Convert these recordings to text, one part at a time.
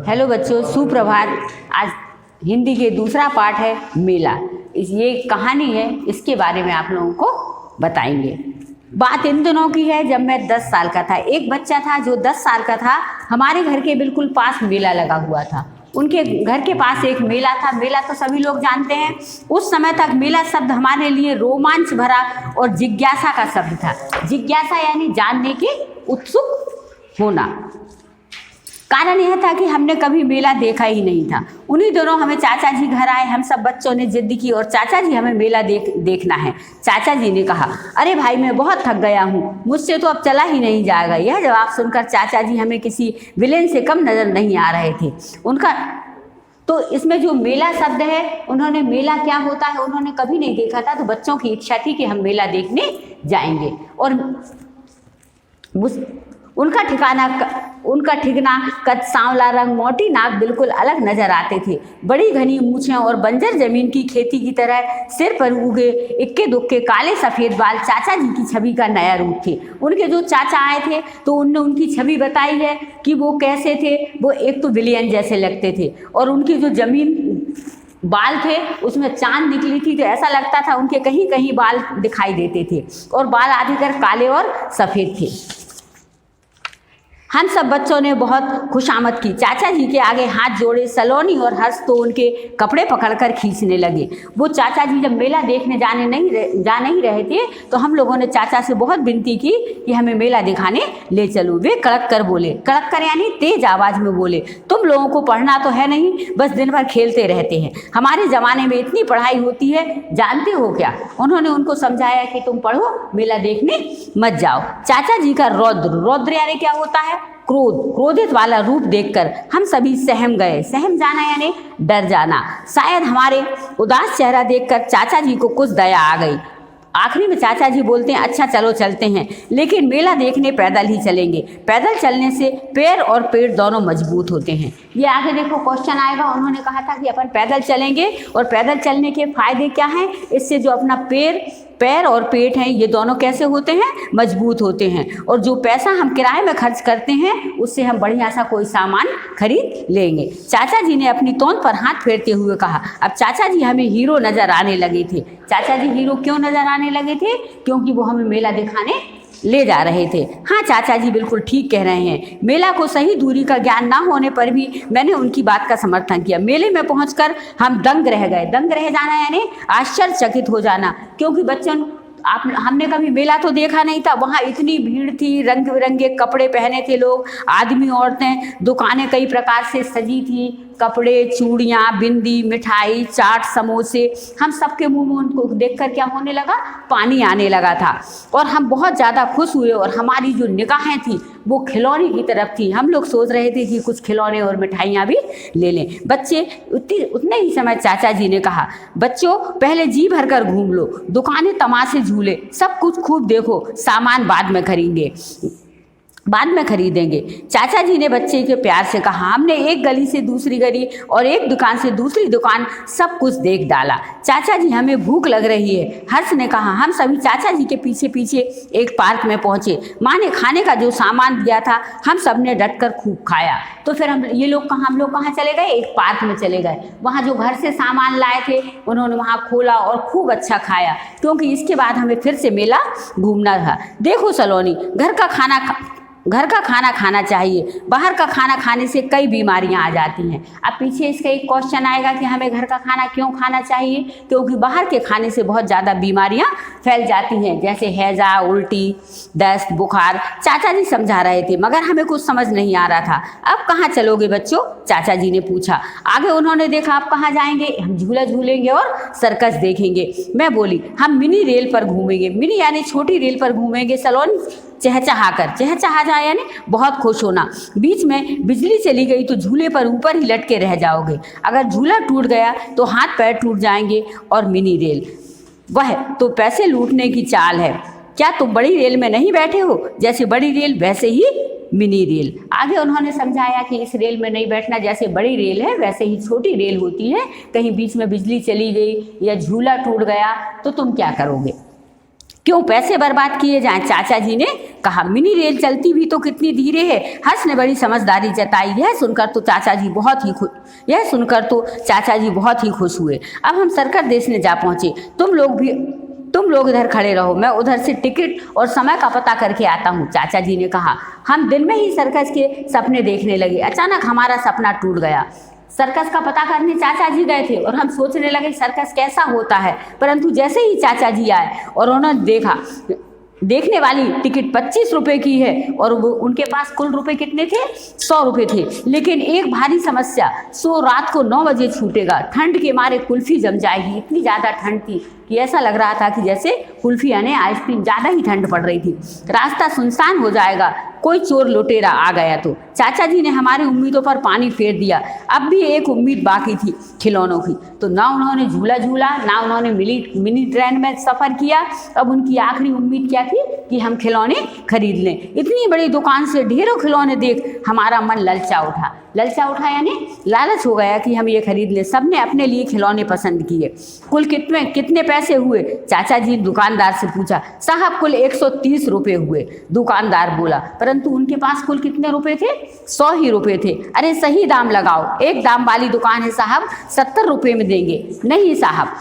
Hello बच्चों, सुप्रभात। आज हिंदी के दूसरा पाठ है मेला। ये कहानी है, इसके बारे में आप लोगों को बताएंगे। बात इन दिनों की है जब मैं 10 साल का था। एक बच्चा था जो 10 साल का था। हमारे घर के बिल्कुल पास मेला लगा हुआ था। उनके घर के पास एक मेला था। मेला तो सभी लोग जानते हैं। उस समय तक मेला शब्द हमारे लिए रोमांच भरा और जिज्ञासा का शब्द था। जिज्ञासा यानी जानने के उत्सुक होना। कारण यह था कि हमने कभी मेला देखा ही नहीं था। उन्हीं दिनों हमें चाचा जी घर आए। हम सब बच्चों ने जिद की और चाचा जी हमें मेला देखना है। चाचा जी ने कहा, अरे भाई मैं बहुत थक गया हूँ, मुझसे तो अब चला ही नहीं जाएगा। यह जवाब सुनकर चाचा जी हमें किसी विलेन से कम नज़र नहीं आ रहे थे। उनका तो इसमें जो मेला शब्द है, उन्होंने मेला क्या होता है उन्होंने कभी नहीं देखा था। तो बच्चों की इच्छा थी कि हम मेला देखने जाएंगे। और उनका ठिकाना कद, सांवला रंग, मोटी नाक, बिल्कुल अलग नजर आते थे। बड़ी घनी मूछें और बंजर जमीन की खेती की तरह सिर पर उगे इक्के दुक्के काले सफ़ेद बाल चाचा जी की छवि का नया रूप थे। उनके जो चाचा आए थे तो उनने उनकी छवि बताई है कि वो कैसे थे। वो एक तो विलियन जैसे लगते थे और उनकी जो जमीन बाल थे उसमें चांद निकली थी, तो ऐसा लगता था उनके कहीं कहीं बाल दिखाई देते थे। और बाल अधिकतर काले और सफ़ेद थे। हम सब बच्चों ने बहुत खुशामद की। चाचा जी के आगे हाथ जोड़े सलोनी और हर्ष तो उनके कपड़े पकड़कर खींचने लगे। वो चाचा जी जब मेला देखने जा नहीं रहे थे तो हम लोगों ने चाचा से बहुत विनती की कि हमें मेला दिखाने ले चलो। वे कड़क कर बोले, कड़क कर यानी तेज आवाज़ में बोले, तुम लोगों को पढ़ना तो है नहीं, बस दिन भर खेलते रहते हैं। हमारे ज़माने में इतनी पढ़ाई होती है, जानते हो क्या। उन्होंने उनको समझाया कि तुम पढ़ो, मेला देखने मत जाओ। चाचा जी का रौद्र यानी क्या होता है, क्रोधित वाला रूप देखकर हम सभी सहम गए। सहम जाना यानी डर जाना। शायद हमारे उदास चेहरा देखकर चाचा जी को कुछ दया आ गई। आखिरी में चाचा जी बोलते हैं, अच्छा चलो चलते हैं, लेकिन मेला देखने पैदल ही चलेंगे। पैदल चलने से पैर और पेट दोनों मजबूत होते हैं। ये आगे देखो क्वेश्चन आएगा। उन्होंने कहा था कि अपन पैदल चलेंगे और पैदल चलने के फायदे क्या हैं। इससे जो अपना पैर और पेट हैं ये दोनों कैसे होते हैं, मजबूत होते हैं। और जो पैसा हम किराए में खर्च करते हैं उससे हम बढ़िया सा कोई सामान खरीद लेंगे। चाचा जी ने अपनी तोंद पर हाथ फेरते हुए कहा। अब चाचा जी हमें हीरो नजर आने लगे थे। चाचा जी हीरो क्यों नजर आने लगे थे, क्योंकि वो हमें मेला दिखाने ले जा रहे थे। हाँ, चाचा जी बिल्कुल ठीक कह रहे हैं। मेला को सही दूरी का ज्ञान ना होने पर भी मैंने उनकी बात का समर्थन किया। मेले में पहुंचकर हम दंग रह गए। दंग रह जाना यानी आश्चर्यचकित हो जाना, क्योंकि बच्चों हमने कभी मेला तो देखा नहीं था। वहाँ इतनी भीड़ थी, रंग बिरंगे कपड़े पहने थे लोग, आदमी औरतें, दुकानें कई प्रकार से सजी थी, कपड़े, चूड़ियाँ, बिंदी, मिठाई, चाट, समोसे। हम सबके मुंह में उनको देखकर क्या होने लगा, पानी आने लगा था। और हम बहुत ज़्यादा खुश हुए और हमारी जो निगाहें थी वो खिलौने की तरफ थी। हम लोग सोच रहे थे कि कुछ खिलौने और मिठाइयाँ भी ले लें। बच्चे उतने ही समय चाचा जी ने कहा, बच्चों पहले जी भर कर घूम लो, दुकानें, तमाशे, झूले, सब कुछ खूब देखो, सामान बाद में खरीदेंगे। चाचा जी ने बच्चे के प्यार से कहा। हमने एक गली से दूसरी गली और एक दुकान से दूसरी दुकान सब कुछ देख डाला। चाचा जी हमें भूख लग रही है, हर्ष ने कहा। हम सभी चाचा जी के पीछे पीछे एक पार्क में पहुंचे। माँ ने खाने का जो सामान दिया था हम सब ने डट कर खूब खाया। तो फिर हम लोग कहाँ चले गए, एक पार्क में चले गए। वहाँ जो घर से सामान लाए थे उन्होंने वहाँ खोला और खूब अच्छा खाया, क्योंकि इसके बाद हमें फिर से मेला घूमना था। देखो सलोनी, घर का खाना खाना चाहिए। बाहर का खाना खाने से कई बीमारियां आ जाती हैं। अब पीछे इसका एक क्वेश्चन आएगा कि हमें घर का खाना क्यों खाना चाहिए, क्योंकि बाहर के खाने से बहुत ज़्यादा बीमारियां फैल जाती हैं, जैसे हैजा, उल्टी, दस्त, बुखार। चाचा जी समझा रहे थे मगर हमें कुछ समझ नहीं आ रहा था। अब कहाँ चलोगे बच्चों, चाचा जी ने पूछा। आगे उन्होंने देखा, आप कहाँ जाएंगे। हम झूला झूलेंगे और सर्कस देखेंगे। मैं बोली, हम मिनी रेल पर घूमेंगे। मिनी यानी छोटी रेल पर घूमेंगे। सलोनी चहचहा जाए यानी बहुत खुश होना। बीच में बिजली चली गई तो झूले पर ऊपर ही लटके रह जाओगे। अगर झूला टूट गया तो हाथ पैर टूट जाएंगे। और मिनी रेल, वह तो पैसे लूटने की चाल है। क्या तुम बड़ी रेल में नहीं बैठे हो, जैसे बड़ी रेल वैसे ही मिनी रेल। आगे उन्होंने समझाया कि इस रेल में नहीं बैठना, जैसे बड़ी रेल है वैसे ही छोटी रेल होती है। कहीं बीच में बिजली चली गई या झूला टूट गया तो तुम क्या करोगे। क्यों पैसे बर्बाद किए जाएं? चाचा जी ने कहा, मिनी रेल चलती भी तो कितनी धीरे है। हर्ष ने बड़ी समझदारी जताई। यह सुनकर तो चाचा जी बहुत ही खुश हुए। अब हम सर्कस देखने जा पहुंचे। तुम लोग इधर खड़े रहो, मैं उधर से टिकट और समय का पता करके आता हूँ, चाचा जी ने कहा। हम दिन में ही सर्कस के सपने देखने लगे। अचानक हमारा सपना टूट गया। सर्कस का पता करने चाचा जी गए थे और हम सोचने लगे सर्कस कैसा होता है, परंतु जैसे ही चाचा जी आए और उन्होंने देखा देखने वाली टिकट 25 रुपये की है और वो उनके पास कुल रुपए कितने थे? 100 रुपये थे। लेकिन एक भारी समस्या, शो रात को 9 बजे छूटेगा। ठंड के मारे कुल्फी जम जाएगी। इतनी ज़्यादा ठंड थी कि ऐसा लग रहा था कि जैसे कुल्फी यानी आइसक्रीम, ज़्यादा ही ठंड पड़ रही थी। रास्ता सुनसान हो जाएगा, कोई चोर लुटेरा आ गया तो। चाचा जी ने हमारी उम्मीदों पर पानी फेर दिया। अब भी एक उम्मीद बाकी थी, खिलौनों की। तो ना उन्होंने झूला झूला, ना उन्होंने मिनी ट्रेन में सफ़र किया। अब उनकी आखिरी उम्मीद क्या थी कि हम खिलौने खरीद लें। इतनी बड़ी दुकान से ढेरों खिलौने देख हमारा मन ललचा उठा यानी लालच हो गया कि हम ये खरीद लें। सबने अपने लिए खिलौने पसंद किए। कुल कितने पैसे हुए? चाचा जी ने दुकानदार से पूछा। साहब कुल 130 रुपये हुए, दुकानदार बोला। परंतु उनके पास कुल कितने रुपए थे? 100 ही रुपये थे। अरे सही दाम लगाओ, एक दाम वाली दुकान है साहब, 70 रुपये में देंगे। नहीं साहब।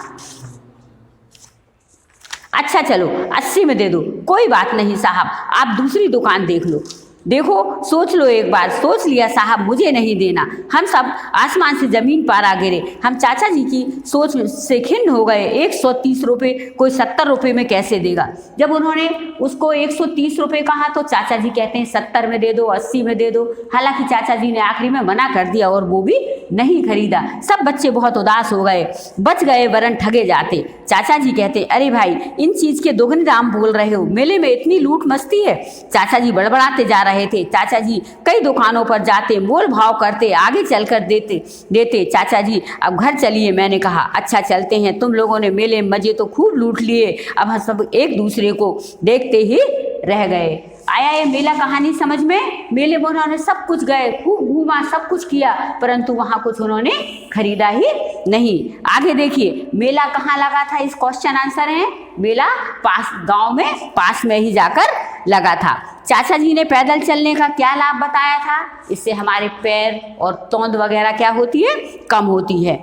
अच्छा चलो 80 में दे दो। कोई बात नहीं साहब, आप दूसरी दुकान देख लो। देखो सोच लो एक बार। सोच लिया साहब, मुझे नहीं देना। हम सब आसमान से ज़मीन पर आ गिरे। हम चाचा जी की सोच से खिन्न हो गए। 130 रुपये कोई 70 रुपये में कैसे देगा? जब उन्होंने उसको 130 रुपये कहा तो चाचा जी कहते हैं 70 में दे दो, 80 में दे दो। हालांकि चाचा जी ने आखिरी में मना कर दिया और वो भी नहीं खरीदा। सब बच्चे बहुत उदास हो गए। बच गए वरन ठगे जाते। चाचा जी कहते, अरे भाई इन चीज़ के दोगुने दाम बोल रहे हो, मेले में इतनी लूट मस्ती है। चाचा जी बड़बड़ाते जा रहे थे। चाचा जी कई दुकानों पर जाते, मोल भाव करते, आगे चलकर देते। चाचा जी अब घर चलिए, मैंने कहा। अच्छा चलते हैं, तुम लोगों ने मेले में मजे तो खूब लूट लिए, अब हम सब एक दूसरे को देखते ही रह गए। आया ये मेला कहानी समझ में? मेले में उन्होंने सब कुछ गए, खूब घूमा, सब कुछ किया, परंतु वहाँ कुछ उन्होंने खरीदा ही नहीं। आगे देखिए मेला कहाँ लगा था, इस क्वेश्चन आंसर है मेला गांव में पास में ही जाकर लगा था। चाचा जी ने पैदल चलने का क्या लाभ बताया था? इससे हमारे पैर और तौंद वगैरह क्या होती है? कम होती है।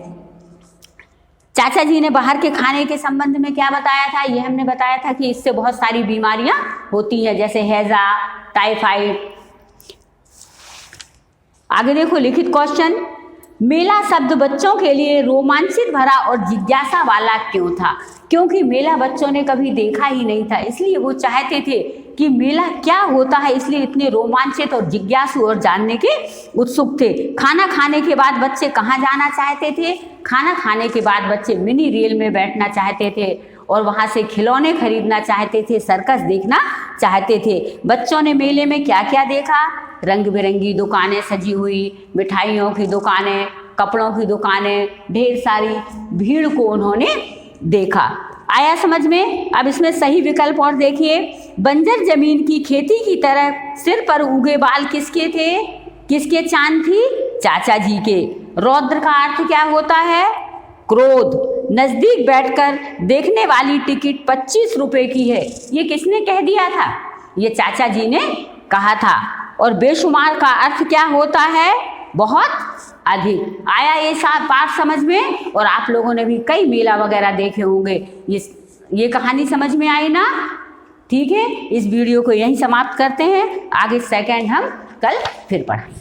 चाचा जी ने बाहर के खाने के संबंध में क्या बताया था? ये हमने बताया था कि इससे बहुत सारी बीमारियां होती हैं, जैसे हैजा, टाइफाइड। आगे देखो लिखित क्वेश्चन। मेला शब्द बच्चों के लिए रोमांचित भरा और जिज्ञासा वाला क्यों था? क्योंकि मेला बच्चों ने कभी देखा ही नहीं था, इसलिए वो चाहते थे कि मेला क्या होता है, इसलिए इतने रोमांचित और जिज्ञासु और जानने के उत्सुक थे। खाना खाने के बाद बच्चे कहाँ जाना चाहते थे? खाना खाने के बाद बच्चे मिनी रेल में बैठना चाहते थे और वहाँ से खिलौने खरीदना चाहते थे, सर्कस देखना चाहते थे। बच्चों ने मेले में क्या क्या देखा? रंग बिरंगी दुकानें सजी हुई, मिठाइयों की दुकानें, कपड़ों की दुकानें, ढेर सारी भीड़ को उन्होंने देखा। आया समझ में? अब इसमें सही विकल्प और देखिए। बंजर जमीन की खेती की तरह सिर पर उगे बाल किसके थे? किसके चांद थी? चाचा जी के। रौद्र का अर्थ क्या होता है? क्रोध। नजदीक बैठकर देखने वाली टिकट 25 रुपये की है। ये किसने कह दिया था? ये चाचा जी ने कहा था। और बेशुमार का अर्थ क्या होता है? बहुत अधिक। आया ये पाठ समझ में? और आप लोगों ने भी कई मेला वगैरह देखे होंगे। ये कहानी समझ में आई ना? ठीक है, इस वीडियो को यहीं समाप्त करते हैं। आगे सेकंड हम कल फिर पढ़ेंगे।